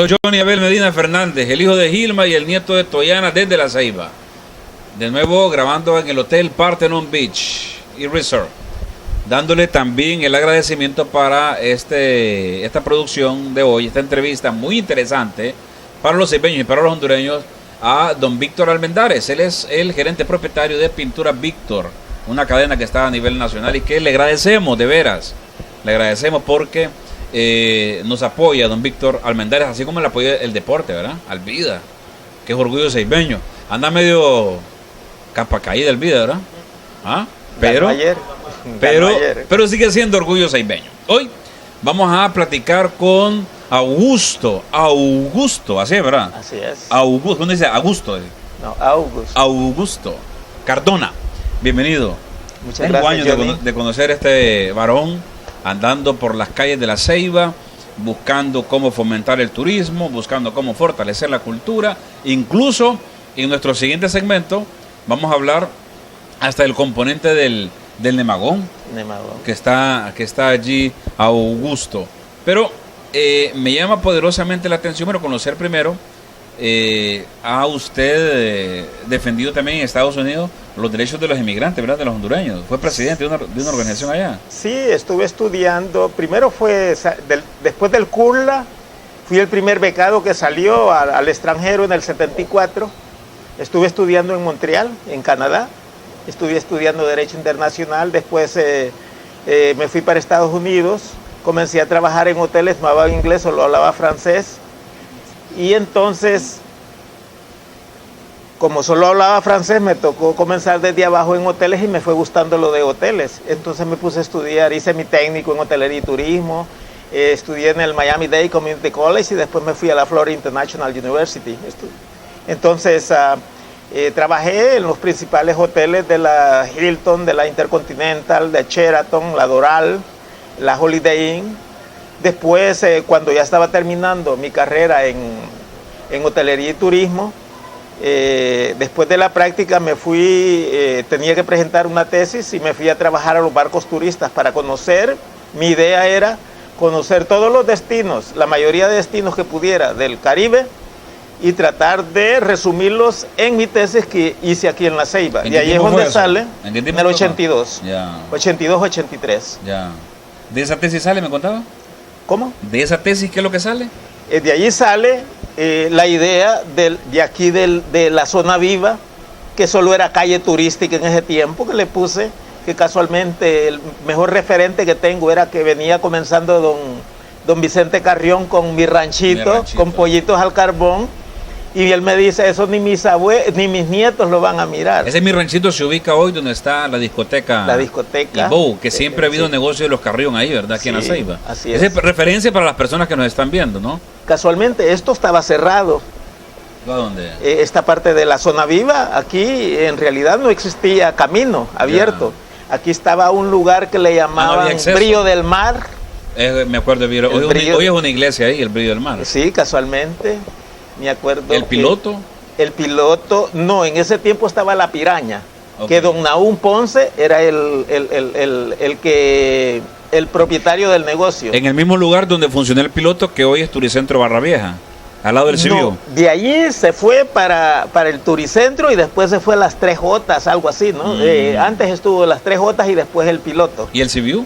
Soy Johnny Abel Medina Fernández, el hijo de Gilma y el nieto de Toyana desde La Ceiba. De nuevo grabando en el Hotel Parthenon Beach y Resort. Dándole también el agradecimiento para esta producción de hoy, esta entrevista muy interesante para los ceibeños y para los hondureños, a don Víctor Almendares. Él es el gerente propietario de Pintura Víctor, una cadena que está a nivel nacional y que le agradecemos de veras. Le agradecemos porque nos apoya don Víctor Almendares, así como le apoya el deporte, ¿verdad? Al Vida, que es orgullo ceibeño. Anda medio capa caída el Vida, ¿verdad? ¿Ah? Pero sigue siendo orgullo ceibeño. Hoy vamos a platicar con Augusto, así es, ¿verdad? Así es. Augusto, ¿dónde dice? Augusto. No, Augusto. Augusto Cardona, bienvenido. Muchas Tengo gracias, años Johnny. de conocer a este varón, andando por las calles de La Ceiba, buscando cómo fomentar el turismo, buscando cómo fortalecer la cultura. Incluso en nuestro siguiente segmento vamos a hablar hasta el componente del Nemagón, que está allí, Augusto. Pero me llama poderosamente la atención, pero conocer primero, ha usted defendido también en Estados Unidos los derechos de los inmigrantes, ¿verdad? De los hondureños. Fue presidente de una organización allá. Sí, estuve estudiando. Primero después del CURLA, fui el primer becado que salió al extranjero en el 74. Estuve estudiando en Montreal, en Canadá. Estuve estudiando Derecho Internacional. Después me fui para Estados Unidos. Comencé a trabajar en hoteles, no hablaba inglés, solo hablaba francés. Y entonces, como solo hablaba francés, me tocó comenzar desde abajo en hoteles y me fue gustando lo de hoteles. Entonces me puse a estudiar, hice mi técnico en hotelería y turismo, estudié en el Miami-Dade Community College y después me fui a la Florida International University. Entonces trabajé en los principales hoteles de la Hilton, de la Intercontinental, de Sheraton, la Doral, la Holiday Inn. Después, cuando ya estaba terminando mi carrera en hotelería y turismo, después de la práctica me fui, tenía que presentar una tesis y me fui a trabajar a los barcos turistas para conocer. Mi idea era conocer todos los destinos, la mayoría de destinos que pudiera del Caribe, y tratar de resumirlos en mi tesis que hice aquí en La Ceiba. Y ahí es donde sale, en el 82, ya. 82-83. Ya. ¿De esa tesis sale, me contaba? ¿Cómo? ¿De esa tesis qué es lo que sale? De allí sale la idea de aquí de la zona viva, que solo era calle turística en ese tiempo, que le puse, que casualmente el mejor referente que tengo era que venía comenzando don Vicente Carrión con mi ranchito, con pollitos al carbón. Y él me dice, eso ni mis mis nietos lo van a mirar. Ese Mi Ranchito se ubica hoy donde está la discoteca. La discoteca. Ibo, que siempre ha habido negocio de los Carrión ahí, ¿verdad? Aquí en La Ceiba. Así es. Esa es referencia para las personas que nos están viendo, ¿no? Casualmente, esto estaba cerrado. ¿A dónde? Esta parte de la zona viva, aquí en realidad no existía camino abierto. Ya. Aquí estaba un lugar que le llamaban Brillo del Mar. Me acuerdo de hoy es una iglesia ahí, el Brillo del Mar. Sí, casualmente. Me acuerdo. ¿El piloto? El piloto, no, en ese tiempo estaba la Piraña, que don Nahum Ponce era el propietario del negocio. En el mismo lugar donde funcionó el piloto, que hoy es Turicentro Barra Vieja, al lado del Civiu. No, de allí se fue para el Turicentro y después se fue a las 3Jotas, algo así, ¿no? Antes estuvo las 3Jotas y después el piloto. ¿Y el Civiu?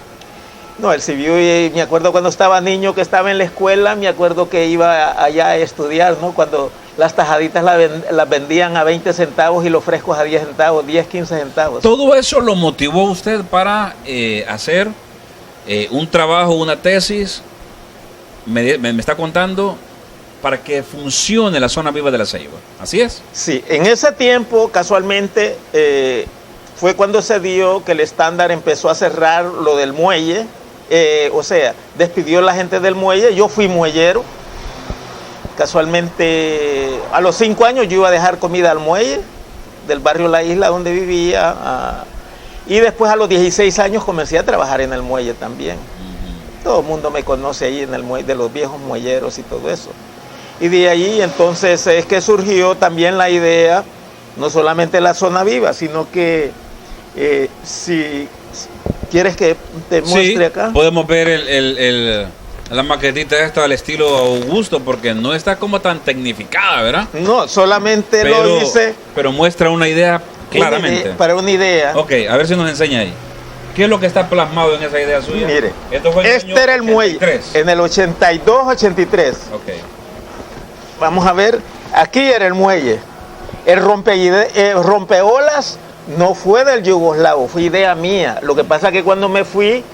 No, el Civiu, me acuerdo cuando estaba niño, que estaba en la escuela, me acuerdo que iba allá a estudiar, ¿no? Cuando las tajaditas las vendían a 20 centavos y los frescos a 10 centavos, 10, 15 centavos. ¿Todo eso lo motivó usted para hacer un trabajo, una tesis? Me está contando, para que funcione la zona viva de La Ceiba. ¿Así es? Sí, en ese tiempo, casualmente, fue cuando se dio que el estándar empezó a cerrar lo del muelle. O sea, despidió la gente del muelle. Yo fui muellero. Casualmente, a los 5 años yo iba a dejar comida al muelle del barrio La Isla donde vivía. Y después a los 16 años comencé a trabajar en el muelle también. Todo el mundo me conoce ahí en el muelle, de los viejos muelleros y todo eso. Y de ahí entonces es que surgió también la idea, no solamente la zona viva, sino que si quieres que te muestre acá. Podemos ver La maquetita esta al estilo Augusto, porque no está como tan tecnificada, ¿verdad? No, solamente lo hice. Pero muestra una idea claramente. Para una idea. Ok, a ver si nos enseña ahí. ¿Qué es lo que está plasmado en esa idea suya? Mire, este era el muelle. En el 82-83. Ok. Vamos a ver, aquí era el muelle. El rompeolas no fue del yugoslavo, fue idea mía. Lo que pasa es que cuando me fui,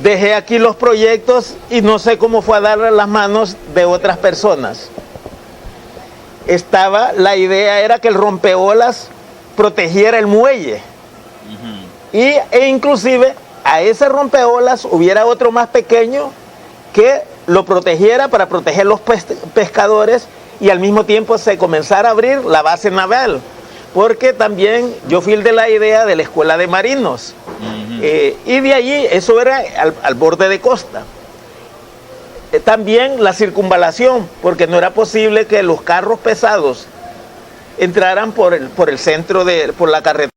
dejé aquí los proyectos y no sé cómo fue a darle las manos de otras personas. La idea era que el rompeolas protegiera el muelle. E inclusive a ese rompeolas hubiera otro más pequeño que lo protegiera para proteger los pescadores y al mismo tiempo se comenzara a abrir la base naval. Porque también yo fui el de la idea de la escuela de marinos. Y de allí, eso era al borde de costa. También la circunvalación, porque no era posible que los carros pesados entraran por el centro, por la carretera.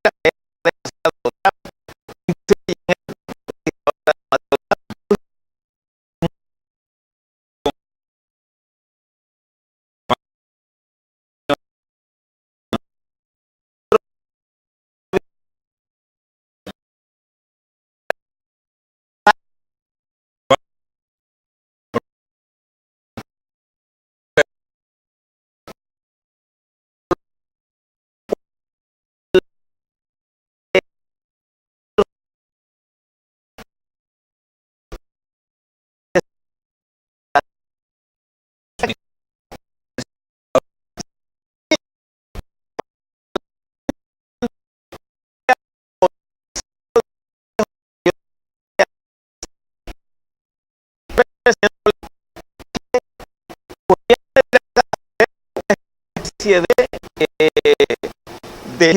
De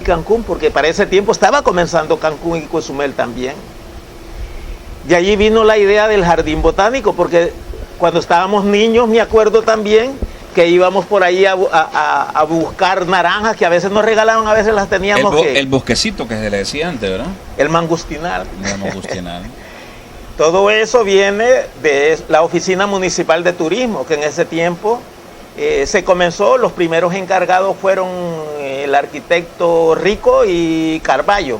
Cancún, porque para ese tiempo estaba comenzando Cancún y Cozumel también. De allí vino la idea del jardín botánico, porque cuando estábamos niños me acuerdo también que íbamos por ahí a buscar naranjas que a veces nos regalaban, a veces las teníamos el bosquecito que se le decía antes, ¿verdad? El mangustinal. El mangustinal. Todo eso viene de la Oficina Municipal de Turismo, que en ese tiempo se comenzó. Los primeros encargados fueron el arquitecto Rico y Carballo,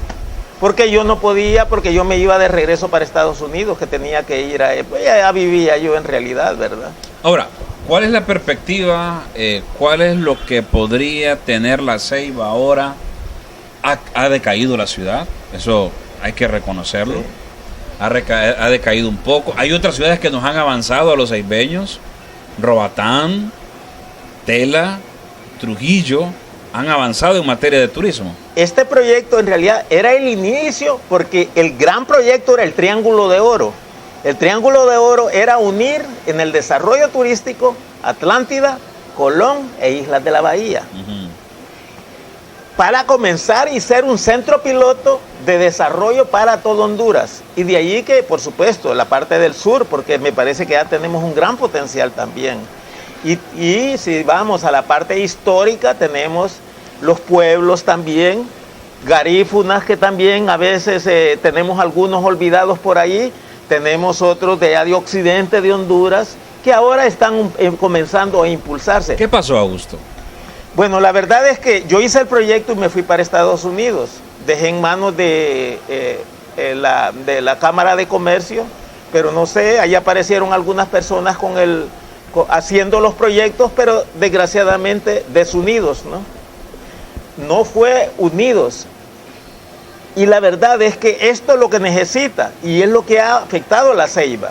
porque yo no podía, porque yo me iba de regreso para Estados Unidos, que tenía que ir pues ya vivía yo en realidad, ¿verdad? Ahora, ¿cuál es la perspectiva? ¿Cuál es lo que podría tener La Ceiba ahora? ¿Ha decaído la ciudad? Eso hay que reconocerlo. Sí. Ha decaído un poco. Hay otras ciudades que nos han avanzado a los ceibeños. Roatán, Tela, Trujillo, han avanzado en materia de turismo. Este proyecto en realidad era el inicio, porque el gran proyecto era el Triángulo de Oro. El Triángulo de Oro era unir en el desarrollo turístico Atlántida, Colón e Islas de la Bahía. Para comenzar y ser un centro piloto de desarrollo para todo Honduras. Y de allí que, por supuesto, la parte del sur, porque me parece que ya tenemos un gran potencial también. Y si vamos a la parte histórica, tenemos los pueblos también, garífunas que también a veces tenemos algunos olvidados por ahí, tenemos otros de allá de occidente de Honduras, que ahora están comenzando a impulsarse. ¿Qué pasó, Augusto? Bueno, la verdad es que yo hice el proyecto y me fui para Estados Unidos. Dejé en manos de la Cámara de Comercio, pero no sé, ahí aparecieron algunas personas haciendo los proyectos, pero desgraciadamente desunidos, ¿no? No fue unidos. Y la verdad es que esto es lo que necesita y es lo que ha afectado a La Ceiba,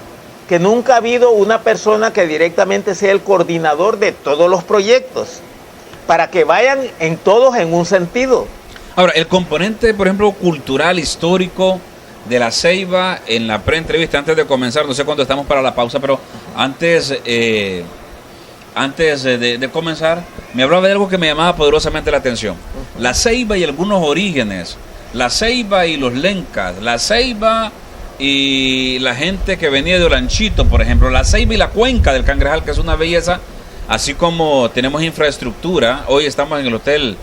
que nunca ha habido una persona que directamente sea el coordinador de todos los proyectos, para que vayan todos en un sentido. Ahora, el componente, por ejemplo, cultural, histórico de La Ceiba, en la pre-entrevista, antes de comenzar, no sé cuándo estamos para la pausa, pero antes de comenzar, me hablaba de algo que me llamaba poderosamente la atención. La Ceiba y algunos orígenes, La Ceiba y los lencas, La Ceiba y la gente que venía de Olanchito, por ejemplo, La Ceiba y la cuenca del Cangrejal, que es una belleza. Así como tenemos infraestructura, hoy estamos en el Hotel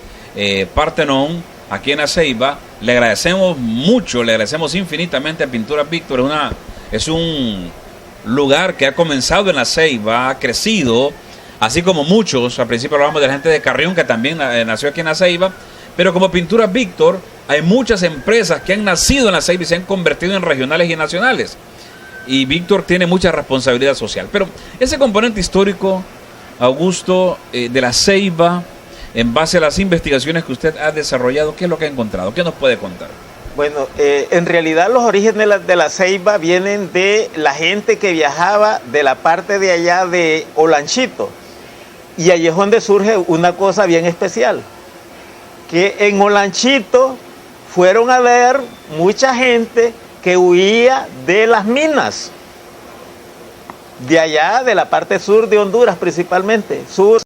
Partenón, aquí en La Ceiba. Le agradecemos mucho, le agradecemos infinitamente a Pintura Víctor, Es un lugar que ha comenzado en La Ceiba, ha crecido, así como muchos. Al principio hablamos de la gente de Carrión, que también nació aquí en La Ceiba. Pero como Pinturas Víctor, hay muchas empresas que han nacido en La Ceiba y se han convertido en regionales y nacionales. Y Víctor tiene mucha responsabilidad social. Pero ese componente histórico, Augusto, de La Ceiba, en base a las investigaciones que usted ha desarrollado, ¿qué es lo que ha encontrado? ¿Qué nos puede contar? Bueno, en realidad los orígenes de la Ceiba vienen de la gente que viajaba de la parte de allá de Olanchito. Y allí es donde surge una cosa bien especial, que en Olanchito fueron a ver mucha gente que huía de las minas, de allá, de la parte sur de Honduras principalmente, sur.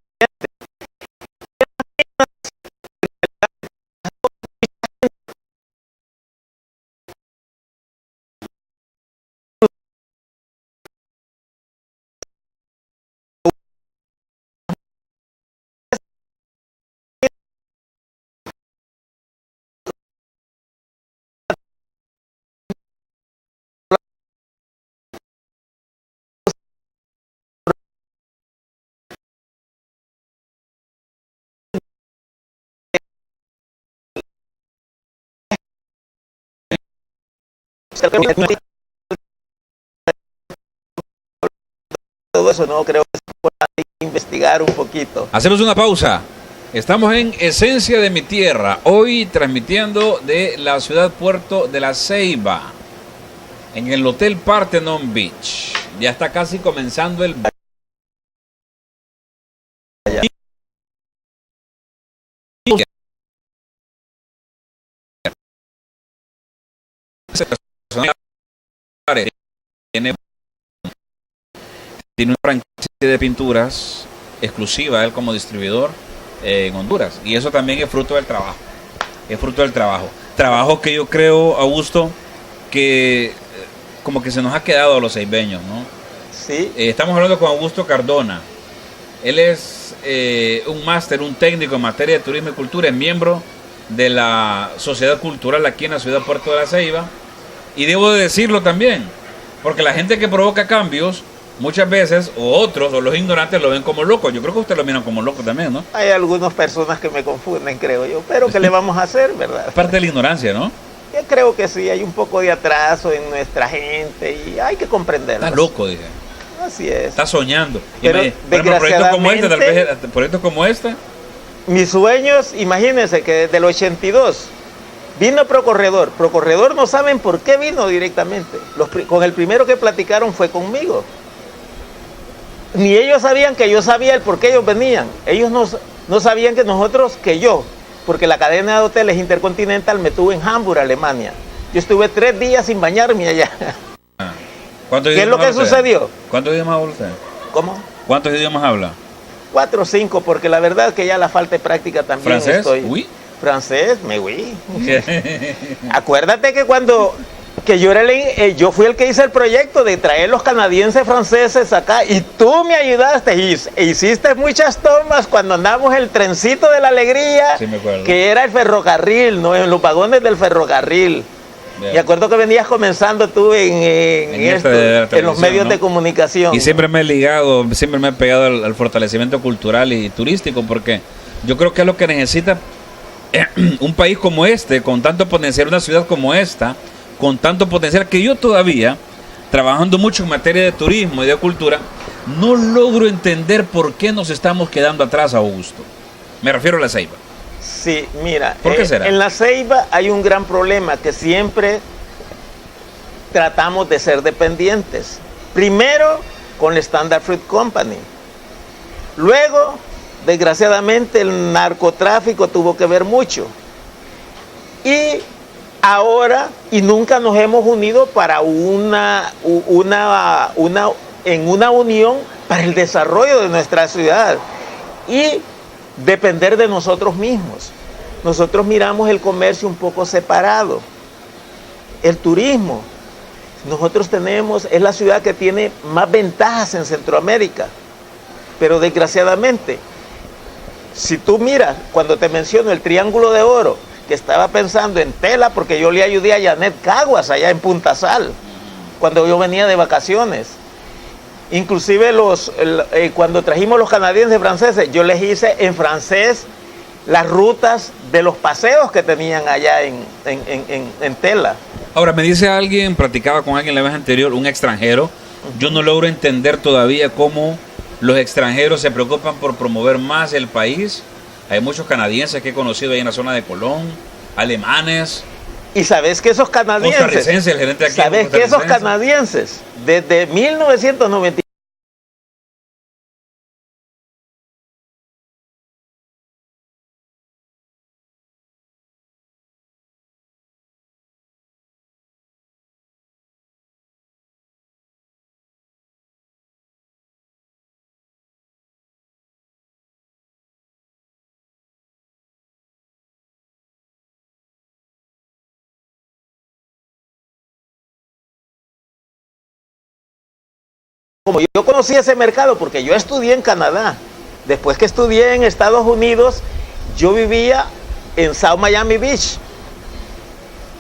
Todo eso no creo que se pueda investigar un poquito. Hacemos una pausa. Estamos en Esencia de mi Tierra, hoy transmitiendo de la ciudad puerto de La Ceiba, en el Hotel Parthenon Beach. Ya está casi comenzando el... Tiene una franquicia de pinturas exclusiva, él como distribuidor en Honduras. Y eso también es fruto del trabajo. Es fruto del trabajo. Trabajo que yo creo, Augusto, que como que se nos ha quedado a los ceibeños, ¿no? Sí. Estamos hablando con Augusto Cardona. Él es un máster, un técnico en materia de turismo y cultura, es miembro de la Sociedad Cultural aquí en la ciudad Puerto de La Ceiba. Y debo de decirlo también, porque la gente que provoca cambios, muchas veces, o otros, o los ignorantes lo ven como loco. Yo creo que usted lo miran como loco también, ¿no? Hay algunas personas que me confunden, creo yo, pero ¿qué le vamos a hacer, verdad? Parte de la ignorancia, ¿no? Yo creo que sí, hay un poco de atraso en nuestra gente y hay que comprenderlo. Está loco, dije. Así es. Está soñando. Pero, proyectos como este, tal vez, proyectos como este. Mis sueños, imagínense que desde el 82 vino Procorredor. Procorredor no saben por qué vino directamente. Con el primero que platicaron fue conmigo. Ni ellos sabían que yo sabía el por qué ellos venían. Ellos no sabían que nosotros, que yo, porque la cadena de hoteles Intercontinental me tuvo en Hamburg, Alemania. Yo estuve 3 días sin bañarme allá. ¿Qué es lo que sucedió? ¿Cuántos idiomas habla usted? ¿Cómo? ¿Cuántos idiomas habla? 4 o 5, porque la verdad es que ya la falta de práctica también ¿Francés? estoy. Oui. Francés, me oui. Acuérdate que yo fui el que hice el proyecto de traer los canadienses franceses acá y tú me ayudaste y hiciste muchas tomas cuando andamos el trencito de la alegría, Sí, me acuerdo. que era el ferrocarril, ¿no? En los vagones del ferrocarril. Bien. Y acuerdo que venías comenzando tú en los medios, ¿no?, de comunicación. Y siempre me he ligado, siempre me he pegado al fortalecimiento cultural y turístico, porque yo creo que es lo que necesita un país como este, con tanto potencial, una ciudad como esta, con tanto potencial, que yo todavía, trabajando mucho en materia de turismo y de cultura, no logro entender por qué nos estamos quedando atrás, Augusto. Me refiero a La Ceiba. Sí, mira, ¿Por qué será? En La Ceiba hay un gran problema, que siempre tratamos de ser dependientes. Primero, con la Standard Fruit Company. Luego, desgraciadamente, el narcotráfico tuvo que ver mucho. Y ahora, y nunca nos hemos unido para en una unión para el desarrollo de nuestra ciudad y depender de nosotros mismos. Nosotros miramos el comercio un poco separado. El turismo, nosotros es la ciudad que tiene más ventajas en Centroamérica, pero desgraciadamente, si tú miras, cuando te menciono el Triángulo de Oro, que estaba pensando en tela, porque yo le ayudé a Janet Caguas allá en Punta Sal. cuando yo venía de vacaciones. Inclusive cuando trajimos los canadienses franceses, yo les hice en francés las rutas de los paseos que tenían allá en Tela. Ahora, me dice alguien, practicaba con alguien la vez anterior, un extranjero. Yo no logro entender todavía cómo los extranjeros se preocupan por promover más el país. Hay muchos canadienses que he conocido ahí en la zona de Colón, alemanes. Y sabes que esos canadienses, costarricense, el gerente aquí, sabes que esos canadienses, desde 1990, como yo conocí ese mercado, porque yo estudié en Canadá, después que estudié en Estados Unidos, yo vivía en South Miami Beach.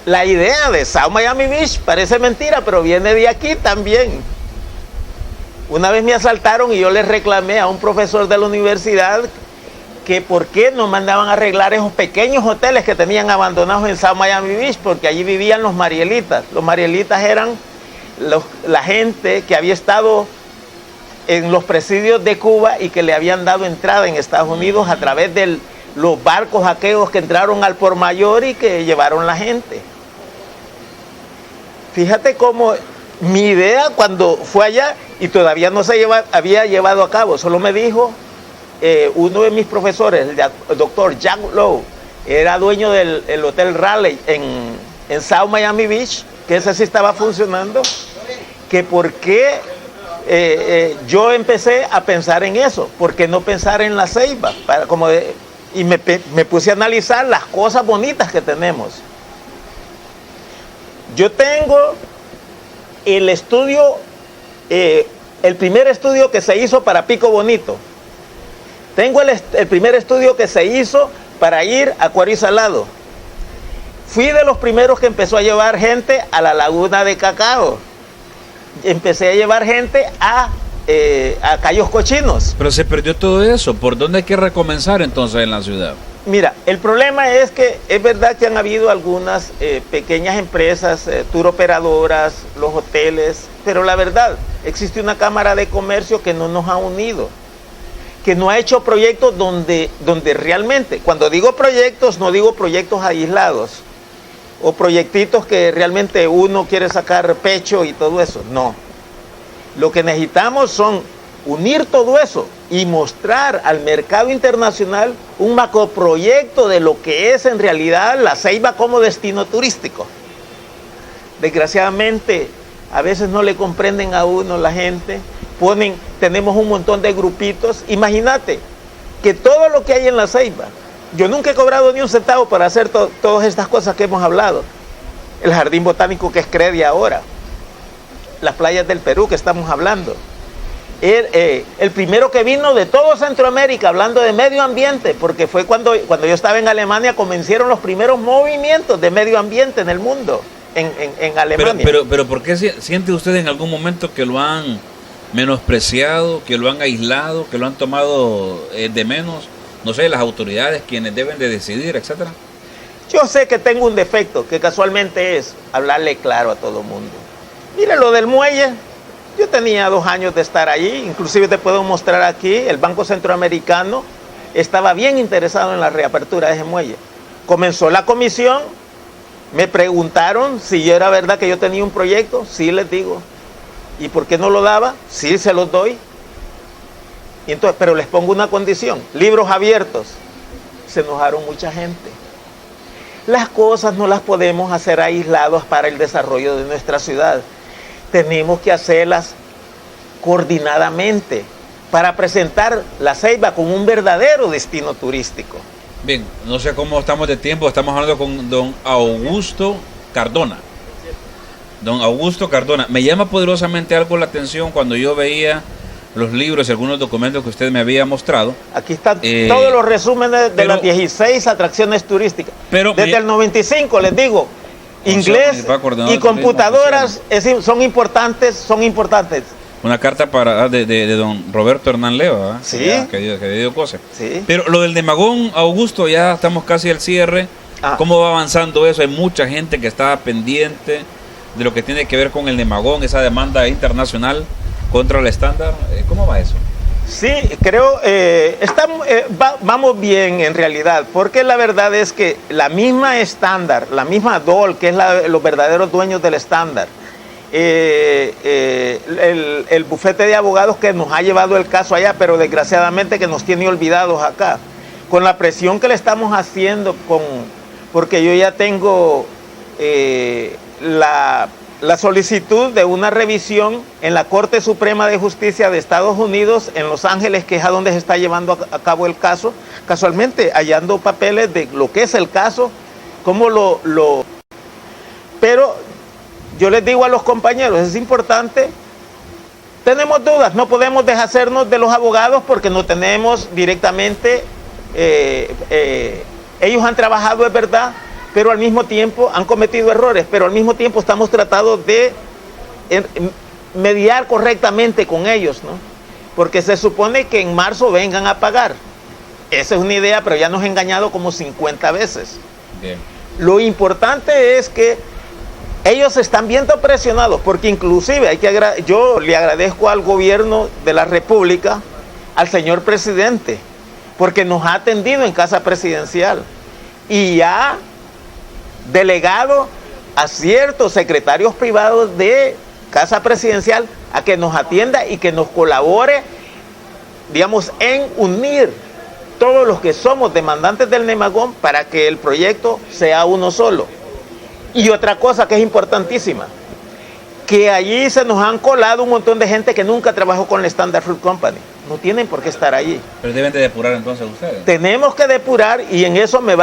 La idea de South Miami Beach parece mentira, pero viene de aquí también. Una vez me asaltaron y yo le reclamé a un profesor de la universidad que por qué no mandaban a arreglar esos pequeños hoteles que tenían abandonados en South Miami Beach, porque allí vivían los marielitas. Los marielitas eran la gente que había estado en los presidios de Cuba y que le habían dado entrada en Estados Unidos a través de los barcos aquellos que entraron al por mayor y que llevaron la gente. Fíjate cómo mi idea cuando fue allá, y todavía no se había llevado a cabo, solo me dijo uno de mis profesores, el doctor Jack Lowe, era dueño del Hotel Raleigh en South Miami Beach, que ese sí estaba funcionando, que por qué yo empecé a pensar en eso, ¿por qué no pensar en La Ceiba? Y me puse a analizar las cosas bonitas que tenemos. Yo tengo el estudio, el primer estudio que se hizo para Pico Bonito. Tengo el primer estudio que se hizo para ir a Cuaro Salado. Fui de los primeros que empezó a llevar gente a la Laguna de Cacao. Empecé a llevar gente a Cayos Cochinos. Pero se perdió todo eso. ¿Por dónde hay que recomenzar entonces en la ciudad? Mira, el problema es que es verdad que han habido algunas pequeñas empresas, tour operadoras, los hoteles, pero la verdad, existe una Cámara de Comercio que no nos ha unido, que no ha hecho proyectos donde realmente, cuando digo proyectos, no digo proyectos aislados, o proyectitos que realmente uno quiere sacar pecho y todo eso, no. Lo que necesitamos son unir todo eso y mostrar al mercado internacional un macroproyecto de lo que es en realidad La Ceiba como destino turístico. Desgraciadamente, a veces no le comprenden a uno la gente, tenemos un montón de grupitos. Imagínate que todo lo que hay en La Ceiba, yo nunca he cobrado ni un centavo para hacer todas estas cosas que hemos hablado. El jardín botánico que es Credi ahora, las playas del Perú que estamos hablando. El primero que vino de todo Centroamérica hablando de medio ambiente, porque fue cuando yo estaba en Alemania, comenzaron los primeros movimientos de medio ambiente en el mundo, en Alemania. Pero ¿por qué siente usted en algún momento que lo han menospreciado, que lo han aislado, que lo han tomado de menos? No sé, las autoridades, quienes deben de decidir, etcétera. Yo sé que tengo un defecto, que casualmente es hablarle claro a todo mundo. Mire, lo del muelle, yo tenía 2 años de estar allí, inclusive te puedo mostrar aquí, el Banco Centroamericano estaba bien interesado en la reapertura de ese muelle. Comenzó la comisión, me preguntaron si era verdad que yo tenía un proyecto, sí les digo. ¿Y por qué no lo daba? Sí, se los doy. Y entonces, pero les pongo una condición, libros abiertos. Se enojaron mucha gente. Las cosas no las podemos hacer aislados para el desarrollo de nuestra ciudad. Tenemos que hacerlas coordinadamente para presentar La Ceiba como un verdadero destino turístico. Bien, no sé cómo estamos de tiempo, estamos hablando con don Augusto Cardona. Don Augusto Cardona, me llama poderosamente algo la atención cuando yo veía los libros y algunos documentos que usted me había mostrado. Aquí están todos los resúmenes de las 16 atracciones turísticas. Desde el 95, les digo, inglés y computadoras son importantes. Una carta de don Roberto Hernán Leva, ¿eh? Sí. Que dio cosas. Sí. Pero lo del Nemagón, Augusto, ya estamos casi al cierre. ¿Cómo va avanzando eso? Hay mucha gente que está pendiente de lo que tiene que ver con el Nemagón, esa demanda internacional contra el estándar. ¿Cómo va eso? Sí, creo, vamos bien en realidad, porque la verdad es que la misma estándar, la misma DOL, que es los verdaderos dueños del estándar, el bufete de abogados que nos ha llevado el caso allá, pero desgraciadamente que nos tiene olvidados acá, con la presión que le estamos haciendo, porque yo ya tengo la solicitud de una revisión en la Corte Suprema de Justicia de Estados Unidos en Los Ángeles, que es a donde se está llevando a cabo el caso, casualmente hallando papeles de lo que es el caso, pero yo les digo a los compañeros, es importante, tenemos dudas, no podemos deshacernos de los abogados porque no tenemos directamente, ellos han trabajado, es verdad, pero al mismo tiempo han cometido errores, pero al mismo tiempo estamos tratando de mediar correctamente con ellos, ¿no? Porque se supone que en marzo vengan a pagar. Esa es una idea, pero ya nos han engañado como 50 veces. Bien. Lo importante es que ellos se están viendo presionados, porque inclusive yo le agradezco al gobierno de la República, al señor presidente, porque nos ha atendido en casa presidencial y ha delegado a ciertos secretarios privados de casa presidencial a que nos atienda y que nos colabore, digamos, en unir todos los que somos demandantes del Nemagón para que el proyecto sea uno solo. Y otra cosa que es importantísima, que allí se nos han colado un montón de gente que nunca trabajó con la Standard Fruit Company. No tienen por qué estar allí. Pero deben de depurar entonces ustedes. Tenemos que depurar y en eso me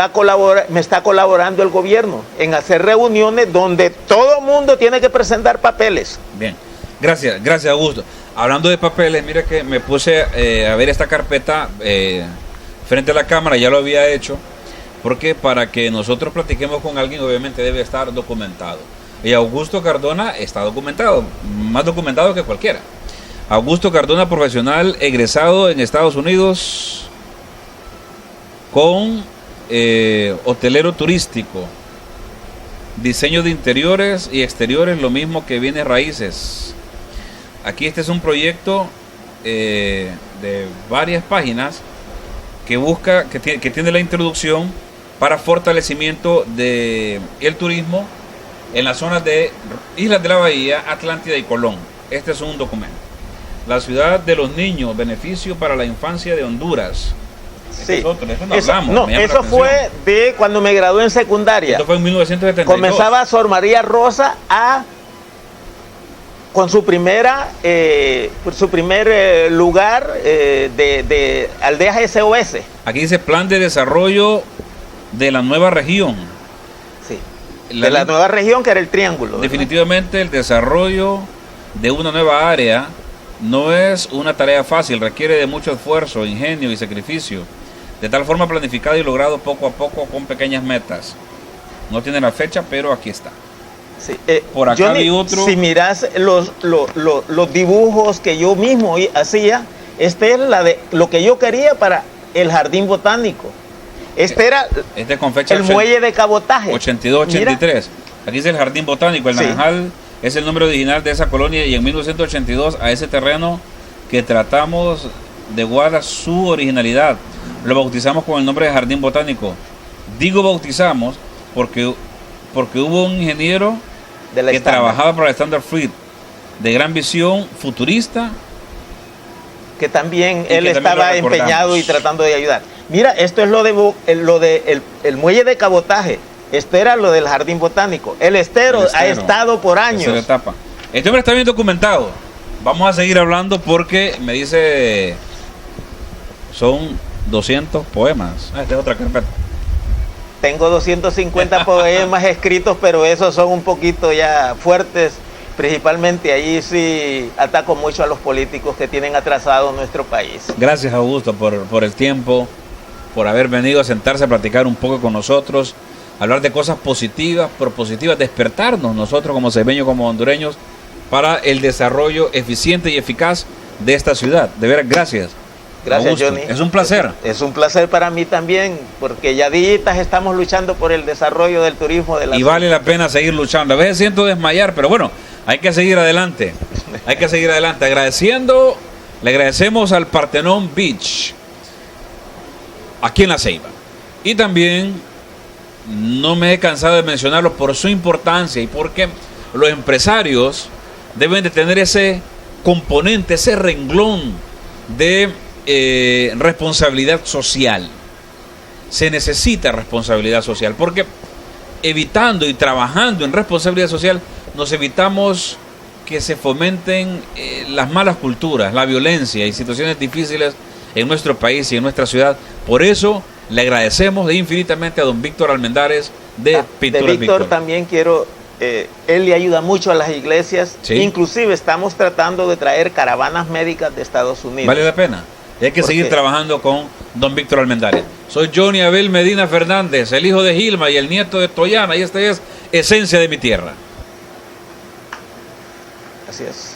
está colaborando el gobierno, en hacer reuniones donde todo mundo tiene que presentar papeles. Bien, gracias Augusto. Hablando de papeles, mira que me puse a ver esta carpeta frente a la cámara, ya lo había hecho, porque para que nosotros platiquemos con alguien obviamente debe estar documentado. Y Augusto Cardona está documentado, más documentado que cualquiera. Augusto Cardona, profesional egresado en Estados Unidos con hotelero turístico, diseño de interiores y exteriores, lo mismo que bienes raíces. Aquí este es un proyecto de varias páginas que busca, que tiene la introducción para fortalecimiento del turismo en las zonas de Islas de la Bahía, Atlántida y Colón. Este es un documento. La ciudad de los niños, beneficio para la infancia de Honduras. Sí. Eso fue de cuando me gradué en secundaria. Esto fue en 1972. Comenzaba Sor María Rosa con su primer lugar de aldeas SOS. Aquí dice Plan de Desarrollo de la Nueva Región. Sí. De la nueva región, que era el Triángulo. Definitivamente el desarrollo de una nueva área no es una tarea fácil, requiere de mucho esfuerzo, ingenio y sacrificio, de tal forma planificado y logrado poco a poco con pequeñas metas. No tiene la fecha, pero aquí está. Sí, por acá Johnny, vi otro. Si miras los dibujos que yo mismo hacía, este es lo que yo quería para el jardín botánico. Era con fecha el muelle de cabotaje. 82-83. Aquí es el jardín botánico, el Naranjal. Es el nombre original de esa colonia y en 1982 a ese terreno que tratamos de guardar su originalidad lo bautizamos con el nombre de Jardín Botánico. Digo bautizamos porque hubo un ingeniero que trabajaba para la Standard Fruit de gran visión futurista, que también él estaba empeñado y tratando de ayudar. Mira, esto es lo de el muelle de cabotaje. Esto era lo del Jardín Botánico. El estero ha estado por años. Etapa. Este hombre está bien documentado. Vamos a seguir hablando porque me dice son 200 poemas. Esta es otra carpeta. Tengo 250 poemas escritos, pero esos son un poquito ya fuertes. Principalmente ahí sí ataco mucho a los políticos que tienen atrasado nuestro país. Gracias, Augusto, por el tiempo, por haber venido a sentarse a platicar un poco con nosotros, hablar de cosas positivas, propositivas, despertarnos nosotros como ceibeños, como hondureños, para el desarrollo eficiente y eficaz de esta ciudad. De veras, gracias. Gracias, Johnny. Es un placer. Es un placer para mí también, porque ya días estamos luchando por el desarrollo del turismo de la ciudad. Vale la pena seguir luchando. A veces siento desmayar, pero bueno, hay que seguir adelante. Hay que seguir adelante. Le agradecemos al Partenón Beach, aquí en La Ceiba. Y también no me he cansado de mencionarlo por su importancia y porque los empresarios deben de tener ese componente, ese renglón de responsabilidad social. Se necesita responsabilidad social, porque evitando y trabajando en responsabilidad social nos evitamos que se fomenten las malas culturas, la violencia y situaciones difíciles en nuestro país y en nuestra ciudad. Por eso le agradecemos infinitamente a don Víctor Almendares de Pinturas de Víctor. También quiero, él le ayuda mucho a las iglesias. ¿Sí? Inclusive estamos tratando de traer caravanas médicas de Estados Unidos. Vale la pena. Y hay que seguir trabajando con don Víctor Almendares. Soy Johnny Abel Medina Fernández, el hijo de Gilma y el nieto de Toyana, y esta es Esencia de mi Tierra. Así es.